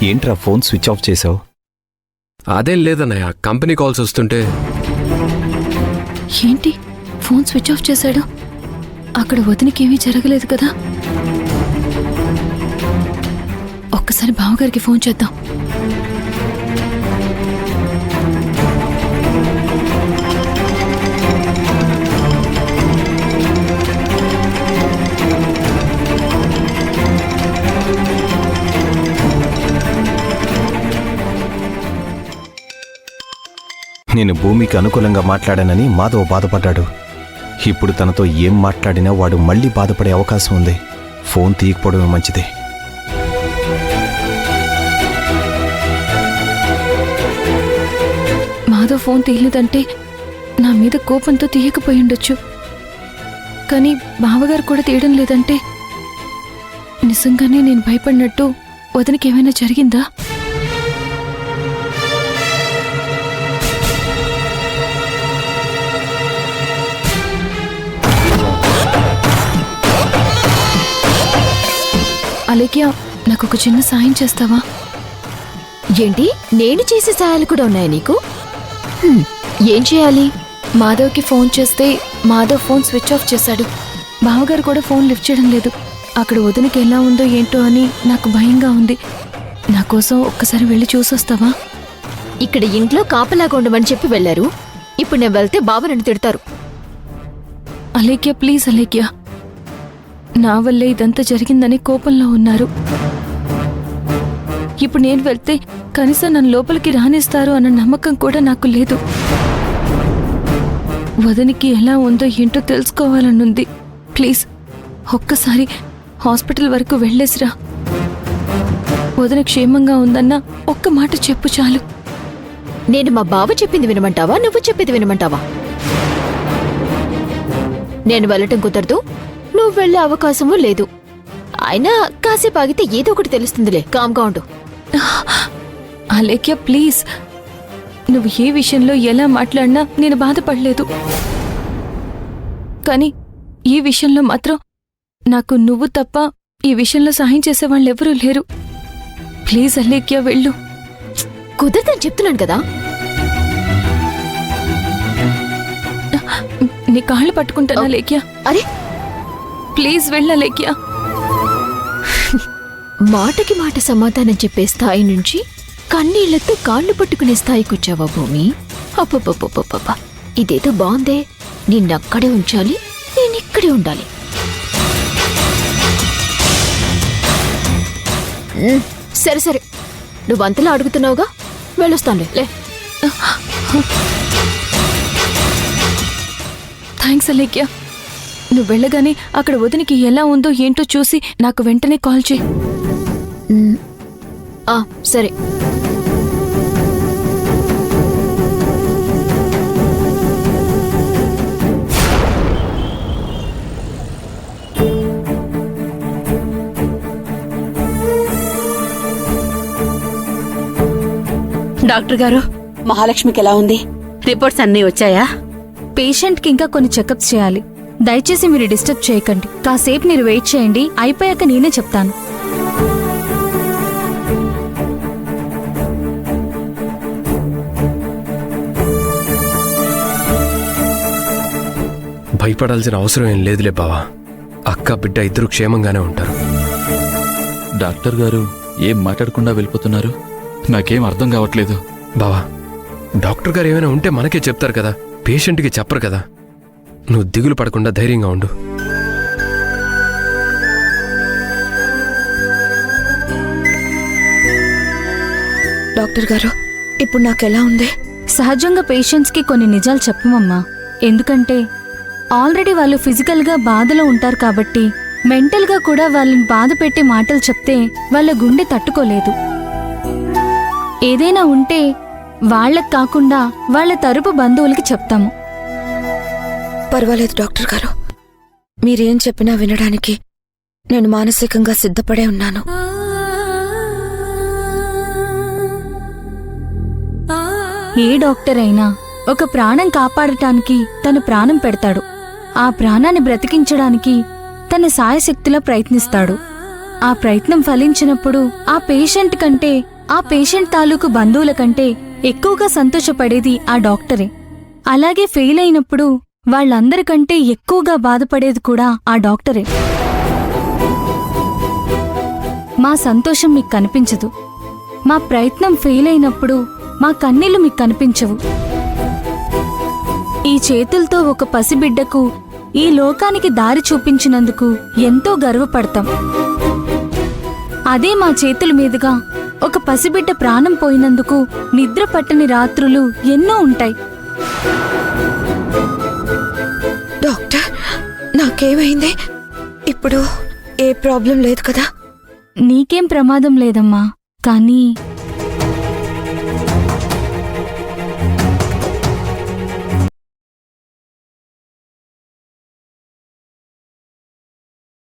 ఏంట్రా phone switch off చేసావు? అదేం లేదన్నయ్య, కంపెనీ కాల్స్ వస్తుంటే. ఏంటి ఫోన్ స్విచ్ ఆఫ్ చేశాడు? అక్కడ వదినకేమీ జరగలేదు కదా? ఒక్కసారి బావగారికి ఫోన్ చేద్దాం. నేను భూమికి అనుకూలంగా మాట్లాడానని మాధవ్ బాధపడ్డాడు. ఇప్పుడు తనతో ఏం మాట్లాడినా వాడు మళ్ళీ బాధపడే అవకాశం ఉంది. ఫోన్ తీయకపోవడమే మంచిది. మాధవ్ ఫోన్ తీయలేదంటే నా మీద కోపంతో తీయకపోయి ఉండొచ్చు. కానీ బావగారు కూడా తీయడం లేదంటే నిజంగానే నేను భయపడినట్టు వదినకి ఏమైనా జరిగిందా? అలేఖ్య, నాకు ఒక చిన్న సాయం చేస్తావా? ఏంటి, నేను చేసే సాయాలు కూడా ఉన్నాయా నీకు? ఏం చేయాలి? మాధవ్కి ఫోన్ చేస్తే మాధవ్ ఫోన్ స్విచ్ ఆఫ్ చేశాడు. బావగారు కూడా ఫోన్ లిఫ్ట్ చేయడం లేదు. అక్కడ వదినకి ఎలా ఉందో ఏంటో అని నాకు భయంగా ఉంది. నా కోసం ఒక్కసారి వెళ్ళి చూసొస్తావా? ఇక్కడ ఇంట్లో కాపలాగా ఉండమని చెప్పి వెళ్లారు. ఇప్పుడు నేను వెళ్తే బాబు నన్ను తిడతారు. అలేఖ్య, ప్లీజ్ అలేఖ్య, నా వల్లే ఇదంతా జరిగిందని కోపంలో ఉన్నారు. ఇప్పుడు నేను వెళ్తే కనీసం నన్ను లోపలికి రానిస్తారు అన్న నమ్మకం కూడా నాకు లేదు. వదినికి ఎలా ఉందో ఏంటో తెలుసుకోవాలనుంది. ప్లీజ్ ఒక్కసారి హాస్పిటల్ వరకు వెళ్ళేసిరా. వదిన క్షేమంగా ఉందన్న ఒక్క మాట చెప్పు చాలు. నేను మా బావ చెప్పింది వినమంటావా, నువ్వు చెప్పింది వినమంటావా? నేను వెళ్ళటం కుదరదు, నువ్వు వెళ్లే అవకాశమూ లేదు. అయినా కాసేపు ఆగితే ఏదో ఒకటి తెలుస్తుందిలే, కామ్గా ఉండు. అలేఖ్య, ప్లీజ్, నువ్వు ఏ విషయంలో ఎలా మాట్లాడినా నేను బాధపడలేదు. కానీ ఈ విషయంలో మాత్రం నాకు నువ్వు తప్ప ఈ విషయంలో సహాయం చేసేవాళ్ళెవరూ లేరు. ప్లీజ్ అలేఖ్య, వెళ్ళు. కుదరదని చెప్తున్నాను కదా. నీ కాళ్ళు పట్టుకుంటానా లేఖ్య? అరే ప్లీజ్ వెళ్ళలేఖ్య. మాటకి మాట సమాధానం చెప్పే స్థాయి నుంచి కన్నీళ్లతో కాళ్ళు పట్టుకునే స్థాయికి వచ్చావా భూమి? అప్పప్పప్పప్ప, ఇదేదో బాగుందే. నిన్నక్కడే ఉంచాలి, నేనిక్కడే ఉండాలి. సరే సరే, నువ్వంతలా అడుగుతున్నావుగా, వెళ్ళొస్తానులే. లే. థ్యాంక్స్ అలేఖ్య. నువ్వు వెళ్ళగానే అక్కడ వదినికి ఎలా ఉందో ఏంటో చూసి నాకు వెంటనే కాల్ చేయి. సరే. డాక్టర్ గారు, మహాలక్ష్మికి ఎలా ఉంది? రిపోర్ట్స్ అన్నీ వచ్చాయా? పేషెంట్కి ఇంకా కొన్ని చెకప్స్ చేయాలి. దయచేసి మీరు డిస్టర్బ్ చేయకండి. కాసేపు మీరు వెయిట్ చేయండి, అయిపోయాక నేనే చెప్తాను. భయపడాల్సిన అవసరం ఏం లేదులే బావా. అక్క బిడ్డ ఇద్దరు క్షేమంగానే ఉంటారు. డాక్టర్ గారు ఏం మాట్లాడకుండా వెళ్ళిపోతున్నారు? నాకేం అర్థం కావట్లేదు. బావా, డాక్టర్ గారు ఏమైనా ఉంటే మనకే చెప్తారు కదా, పేషెంట్కి చెప్పరు కదా. నువ్వు దిగులు పడకుండా ధైర్యంగా ఉండు. డాక్టర్ గారు, ఇప్పుడు నాకెలా ఉంది? సహజంగా పేషెంట్స్కి కొన్ని నిజాలు చెప్పమమ్మా. ఎందుకంటే ఆల్రెడీ వాళ్ళు ఫిజికల్గా బాధలో ఉంటారు కాబట్టి మెంటల్గా కూడా వాళ్ళని బాధ పెట్టే మాటలు చెప్తే వాళ్ళ గుండె తట్టుకోలేదు. ఏదైనా ఉంటే వాళ్లకు కాకుండా వాళ్ళ తరపు బంధువులకి చెప్తాము. పర్వాలేదు డాక్టర్ గారు, మీరేం చెప్పినా వినడానికి నేను మానసికంగా సిద్ధపడే ఉన్నాను. ఏ డాక్టర్ అయినా ఒక ప్రాణం కాపాడటానికి తన ప్రాణం పెడతాడు. ఆ ప్రాణాన్ని బ్రతికించడానికి తన సాయశక్తిలో ప్రయత్నిస్తాడు. ఆ ప్రయత్నం ఫలించినప్పుడు ఆ పేషెంట్ కంటే, ఆ పేషెంట్ తాలూకు బంధువుల కంటే ఎక్కువగా సంతోషపడేది ఆ డాక్టరే. అలాగే ఫెయిల్ అయినప్పుడు వాళ్ళందరికంటే ఎక్కువగా బాధపడేది కూడా ఆ డాక్టరే. మా సంతోషం మీకు కనిపించదు. మా ప్రయత్నం ఫెయిల్ అయినప్పుడు మా కన్నీళ్లు మీకు కనిపించవు. ఈ చేతులతో ఒక పసిబిడ్డకు ఈ లోకానికి దారి చూపించినందుకు ఎంతో గర్వపడతాం. అదే మా చేతుల మీదుగా ఒక పసిబిడ్డ ప్రాణం పోయినందుకు నిద్ర పట్టని రాత్రులు ఎన్నో ఉంటాయి. డాక్టర్, నాకేమైంది? ఇప్పుడు ఏ ప్రాబ్లం లేదు కదా? నీకేం ప్రమాదం లేదమ్మా, కానీ